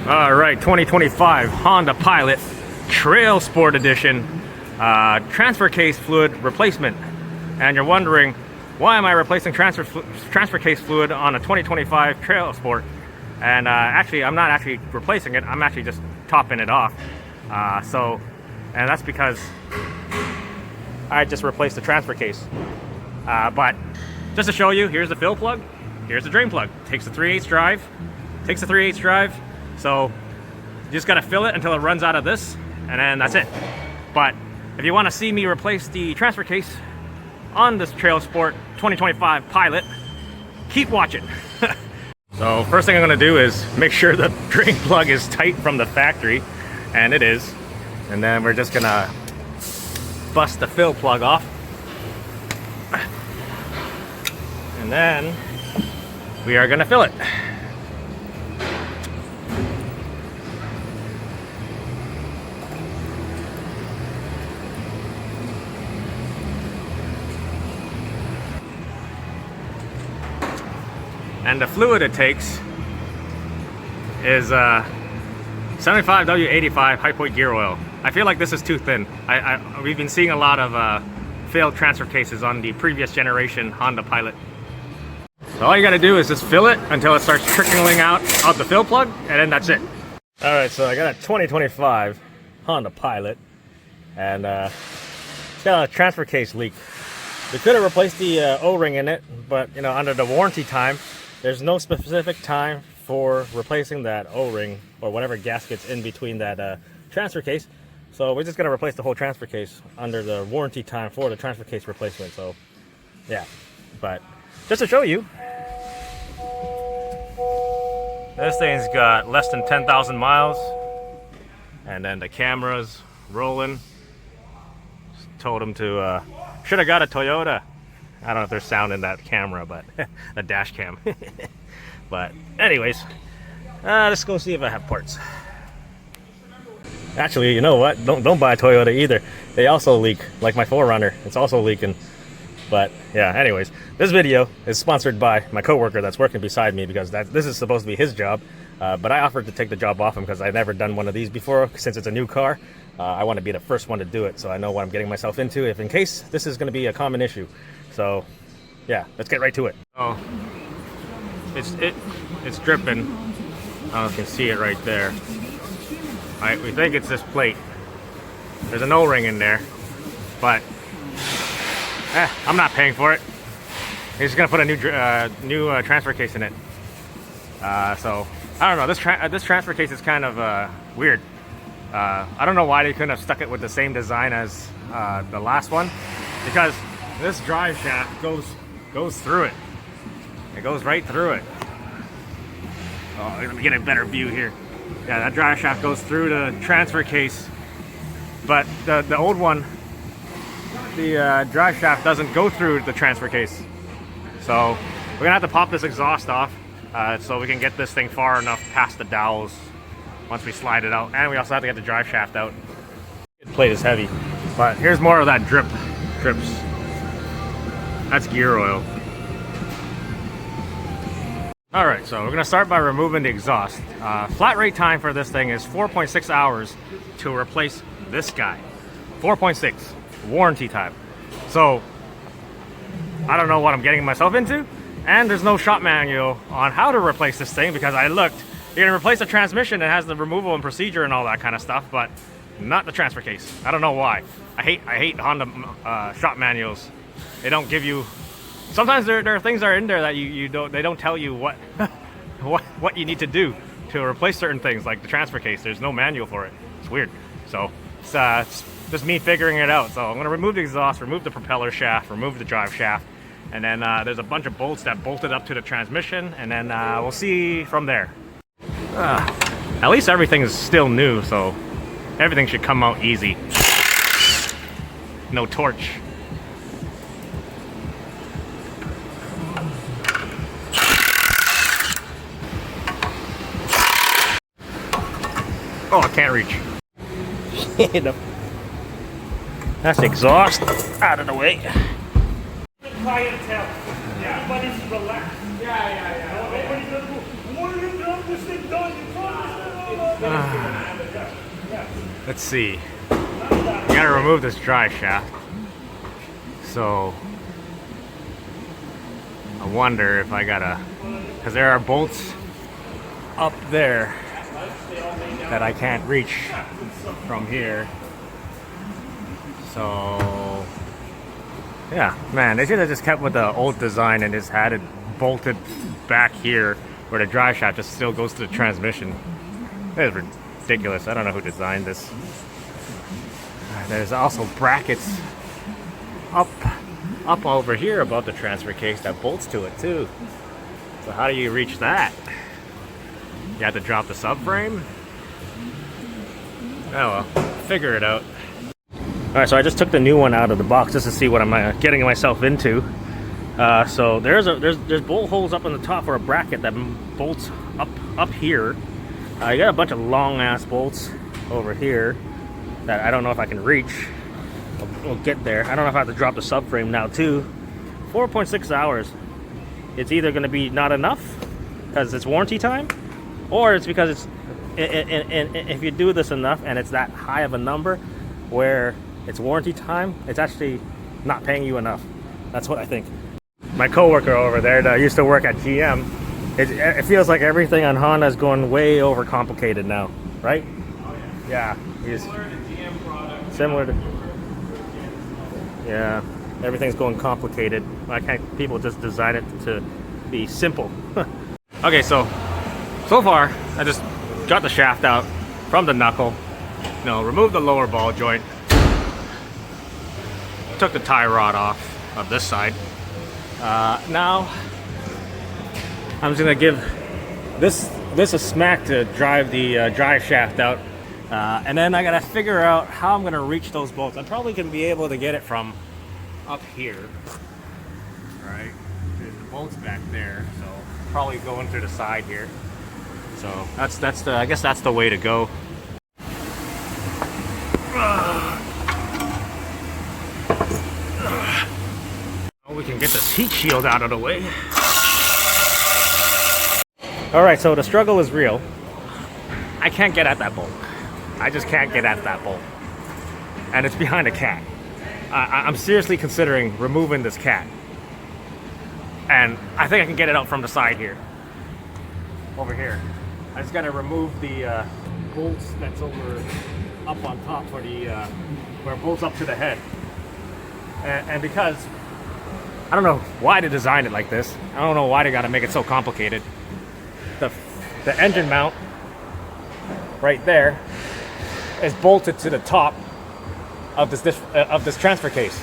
All right, 2025 Honda Pilot Trailsport Edition transfer case fluid replacement. And you're wondering, why am I replacing transfer case fluid on a 2025 Trailsport? And actually, I'm not actually replacing it. I'm actually just topping it off. And that's because I just replaced the transfer case. But just to show you, here's the fill plug, here's the drain plug. Takes the 3/8 drive. Takes the 3/8 drive. So you just gotta fill it until it runs out of this, and then that's it. But if you want to see me replace the transfer case on this Trailsport 2025 Pilot, keep watching. So first thing I'm gonna do is make sure the drain plug is tight from the factory, and it is. And then we're just gonna bust the fill plug off. And then we are gonna fill it. And the fluid it takes is 75W85 high point gear oil. I feel like this is too thin. We've been seeing a lot of failed transfer cases on the previous generation Honda Pilot. So all you gotta do is just fill it until it starts trickling out of the fill plug, and then that's it. All right, so I got a 2025 Honda Pilot, and it's got a transfer case leak. We could have replaced the O-ring in it, but you know, under the warranty time, there's no specific time for replacing that O-ring or whatever gaskets in between that transfer case. So we're just gonna replace the whole transfer case under the warranty time for the transfer case replacement. So yeah, but just to show you, this thing's got less than 10,000 miles, and then the camera's rolling. Just told him to should have got a Toyota. I don't know if there's sound in that camera, but a dash cam. But anyways, let's go see if I have parts. Actually, you know what? Don't buy a Toyota either. They also leak, like my 4Runner. It's also leaking. But yeah, anyways, this video is sponsored by my coworker that's working beside me, because this is supposed to be his job. But I offered to take the job off him because I've never done one of these before. Since it's a new car, I want to be the first one to do it, so I know what I'm getting myself into, if in case this is going to be a common issue. So yeah, let's get right to it. Oh, it's dripping. I don't know if you can see it right there. All right, we think it's this plate. There's an O-ring in there, but I'm not paying for it. He's just gonna put a new transfer case in it. So I don't know. This transfer case is kind of weird. I don't know why they couldn't have stuck it with the same design as the last one, because this drive shaft goes through it. It goes right through it. Oh, let me get a better view here. Yeah, that drive shaft goes through the transfer case, but the old one, the drive shaft doesn't go through the transfer case. So we're gonna have to pop this exhaust off so we can get this thing far enough past the dowels once we slide it out. And we also have to get the drive shaft out. The plate is heavy, but here's more of that drips. That's gear oil. All right, so we're gonna start by removing the exhaust. Flat rate time for this thing is 4.6 hours to replace this guy. 4.6 warranty time. So I don't know what I'm getting myself into, and there's no shop manual on how to replace this thing, because I looked. You're gonna replace the transmission, it has the removal and procedure and all that kind of stuff, but not the transfer case. I don't know why. I hate Honda shop manuals. They don't give you. Sometimes there are things that are in there that they don't tell you what what you need to do to replace certain things, like the transfer case. There's no manual for it. It's weird. So it's just me figuring it out. So I'm gonna remove the exhaust, remove the propeller shaft, remove the drive shaft, and then there's a bunch of bolts that bolted up to the transmission, and then we'll see from there. At least everything is still new, so everything should come out easy. No torch. Oh, I can't reach. That's the exhaust out of the way. Clientele. Yeah. Everybody's relaxed. Yeah. Nobody's gonna go, what are you doing? This thing done. You Let's see. You gotta remove this drive shaft. So I wonder if I gotta, because there are bolts up there that I can't reach from here. So yeah, man, they should have just kept with the old design and just had it bolted back here where the drive shaft just still goes to the transmission. That is ridiculous. I don't know who designed this. There's also brackets up over here above the transfer case that bolts to it too. So how do you reach that? You have to drop the subframe? Oh well, figure it out. Alright, so I just took the new one out of the box just to see what I'm getting myself into. So there's bolt holes up on the top for a bracket that bolts up here. You got a bunch of long ass bolts over here that I don't know if I can reach. We'll get there. I don't know if I have to drop the subframe now too. 4.6 hours. It's either going to be not enough because it's warranty time, or it's because it's if you do this enough and it's that high of a number where it's warranty time, it's actually not paying you enough. That's what I think. My coworker over there that used to work at GM, it feels like everything on Honda is going way over complicated now, right? Oh, yeah. He's similar to yeah, everything's going complicated. Why can't people just design it to be simple? Okay, so far I just got the shaft out from the knuckle, removed the lower ball joint, took the tie rod off of this side. Now I'm just gonna give this a smack to drive the drive shaft out, and then I gotta figure out how I'm gonna reach those bolts. I'm probably gonna be able to get it from up here. All right, there's the bolts back there, so probably going through the side here. So I guess that's the way to go. We can get this heat shield out of the way. All right, so the struggle is real. I can't get at that bolt. I just can't get at that bolt. And it's behind a cat. I'm seriously considering removing this cat. And I think I can get it out from the side here. Over here. I just gotta remove the bolts that's up on top for the, where it bolts up to the head. And because I don't know why they designed it like this. I don't know why they gotta make it so complicated. The engine mount right there is bolted to the top of this transfer case.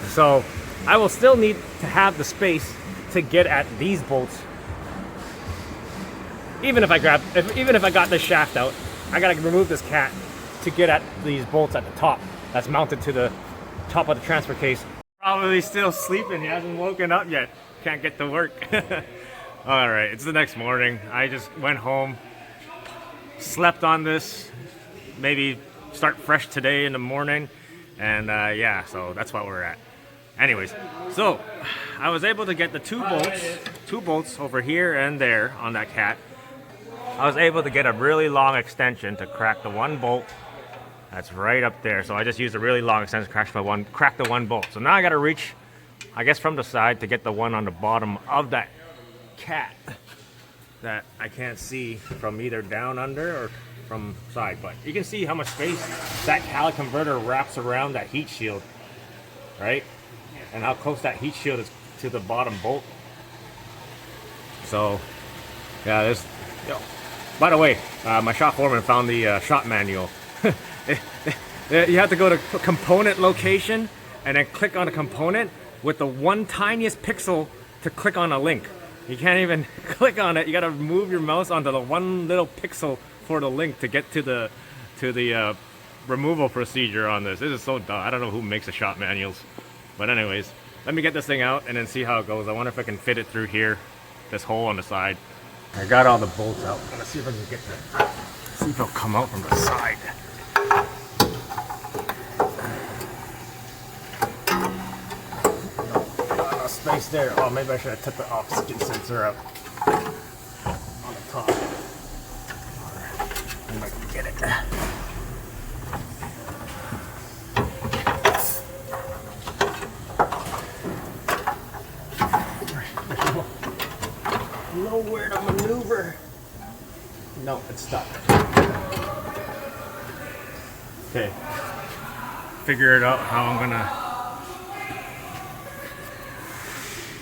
So I will still need to have the space to get at these bolts. Even if I got this shaft out, I gotta remove this cat to get at these bolts at the top that's mounted to the top of the transfer case. Probably still sleeping. He hasn't woken up yet. Can't get to work. All right, it's the next morning. I just went home, slept on this, maybe start fresh today in the morning, and yeah, so that's what we're at. Anyways, so I was able to get the two bolts over here and there on that cat. I was able to get a really long extension to crack the one bolt that's right up there. So I just used a really long extension to crack the one bolt. So now I got to reach, I guess, from the side to get the one on the bottom of that cat that I can't see from either down under or from side. But you can see how much space that calic converter wraps around that heat shield, right? And how close that heat shield is to the bottom bolt. So yeah, there's, by the way, my shop foreman found the shop manual. You have to go to component location and then click on a component with the one tiniest pixel to click on a link. You can't even click on it. You gotta move your mouse onto the one little pixel for the link to get to the removal procedure on this. This is so dumb. I don't know who makes the shop manuals. But anyways, let me get this thing out and then see how it goes. I wonder if I can fit it through here, this hole on the side. I got all the bolts out. I'm gonna see if I can get that. See if it'll come out from the side. Space there. Oh, maybe I should have took the off-skin sensor out on the top. I'm going to get it. Nowhere to maneuver. No, it's stuck. Okay. Figure it out how I'm gonna.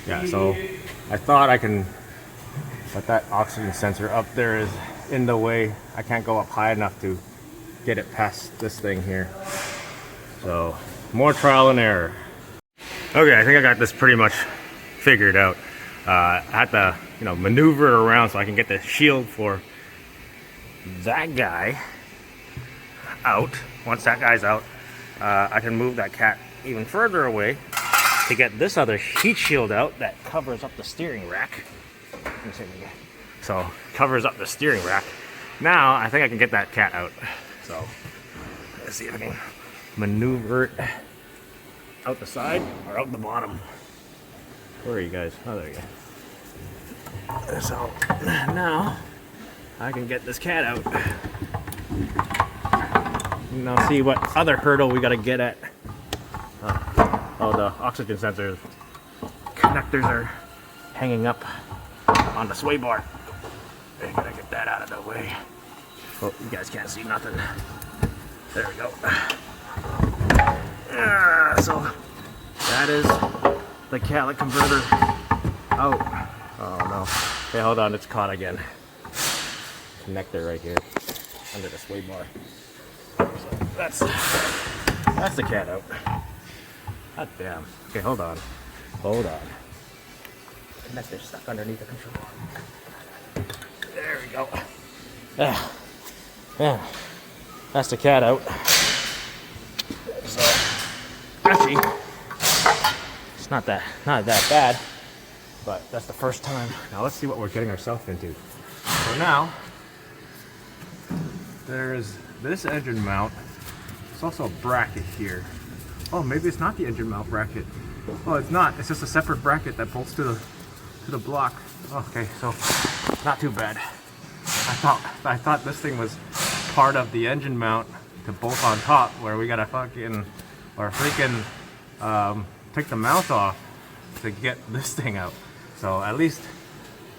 Yeah, so I thought I can, but that oxygen sensor up there is in the way. I can't go up high enough to get it past this thing here. So more trial and error. Okay, I think I got this pretty much figured out. I had to, maneuver it around so I can get the shield for that guy out. Once that guy's out, I can move that cat even further away to get this other heat shield out that covers up the steering rack. Let me see it again. So covers up the steering rack. Now I think I can get that cat out. So let's see if I can maneuver it out the side or out the bottom. Where are you guys? Oh, there you go. So now I can get this cat out. Now see what other hurdle we gotta get at. Oh, the oxygen sensor connectors are hanging up on the sway bar. I gotta get that out of the way. Oh, you guys can't see nothing. There we go. So that is the catalytic converter out. Oh no. Okay, hold on, it's caught again. Connector right here under the sway bar. So that's the cat out. God damn. Okay, hold on. Hold on. Connector stuck underneath the control. There we go. Yeah. That's the cat out. So actually, it's not that bad, but that's the first time. Now let's see what we're getting ourselves into. So now there's this engine mount. There's also a bracket here. Oh, maybe it's not the engine mount bracket. Oh, it's not. It's just a separate bracket that bolts to the block. Okay, so not too bad. I thought this thing was part of the engine mount to bolt on top, where we gotta freaking take the mount off to get this thing out. So at least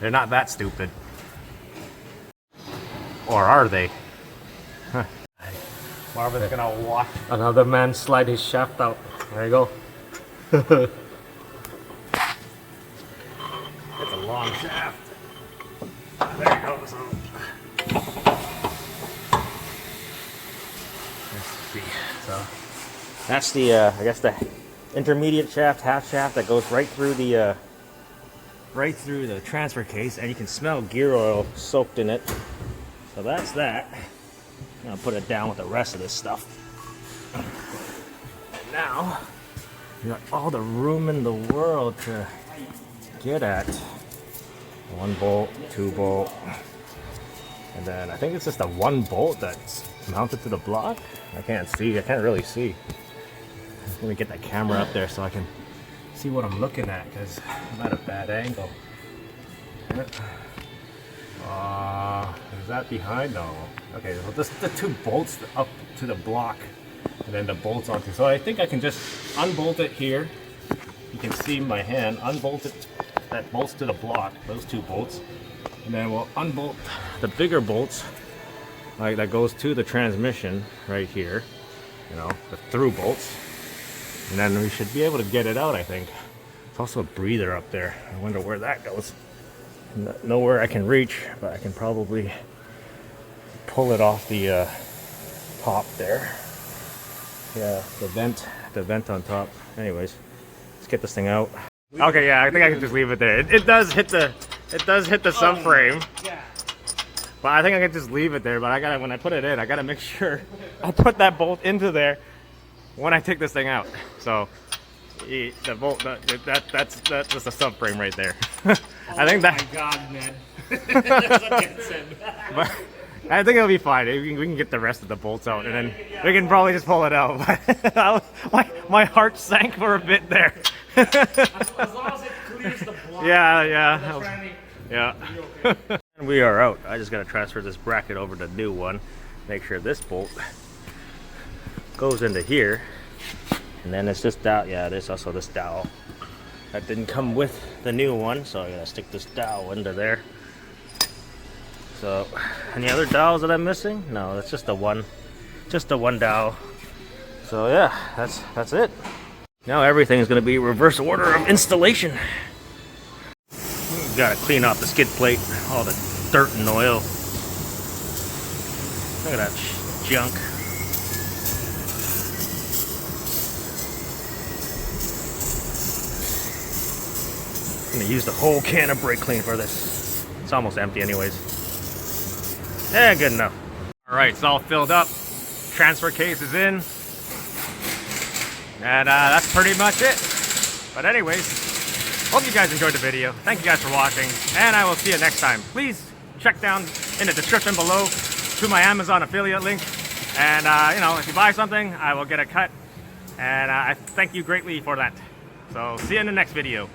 they're not that stupid. Or are they? Huh. Marvin's gonna watch another man slide his shaft out. There you go. It's a long shaft. There you go. So let's see. So that's the I guess the intermediate shaft, half shaft that goes right through the transfer case, and you can smell gear oil soaked in it. So that's that. I'm gonna put it down with the rest of this stuff. And now you got all the room in the world to get at. 1 bolt, 2 bolt, and then I think it's just a 1 bolt that's mounted to the block. I can't really see. Let me get that camera up there so I can see what I'm looking at, because I'm at a bad angle. Is that behind? No. Okay, well, this the 2 bolts up to the block, and then the bolts onto. So I think I can just unbolt it here. You can see my hand. Unbolt it. That bolts to the block. Those 2 bolts, and then we'll unbolt the bigger bolts, like that goes to the transmission right here. The through bolts, and then we should be able to get it out. I think. There's also a breather up there. I wonder where that goes. Nowhere I can reach, but I can probably pull it off the top there. Yeah, the vent on top. Anyways, let's get this thing out. Okay, yeah, I think I can just leave it there. It does hit the subframe. Yeah. But I think I can just leave it there. But when I put it in, I gotta make sure I put that bolt into there when I take this thing out. So the bolt that's just a subframe right there. I think that. Oh my God, man. But I think it'll be fine. We can get the rest of the bolts out, and then we can probably just pull it out. my heart sank for a bit there. As long as it clears the block. Yeah. We are out. I just got to transfer this bracket over to the new one. Make sure this bolt goes into here. And then it's this dowel. Yeah, there's also this dowel. That didn't come with the new one, so I gotta stick this dowel into there. So, any other dowels that I'm missing? No, that's just the one dowel. So yeah, that's it. Now everything's gonna be reverse order of installation. Gotta clean off the skid plate, all the dirt and oil. Look at that junk. I'm gonna use the whole can of brake clean for this. It's almost empty anyways. Yeah, good enough. All right, it's all filled up. Transfer case is in. And that's pretty much it. But anyways, hope you guys enjoyed the video. Thank you guys for watching, and I will see you next time. Please check down in the description below to my Amazon affiliate link. And you know, if you buy something, I will get a cut. And I thank you greatly for that. So see you in the next video.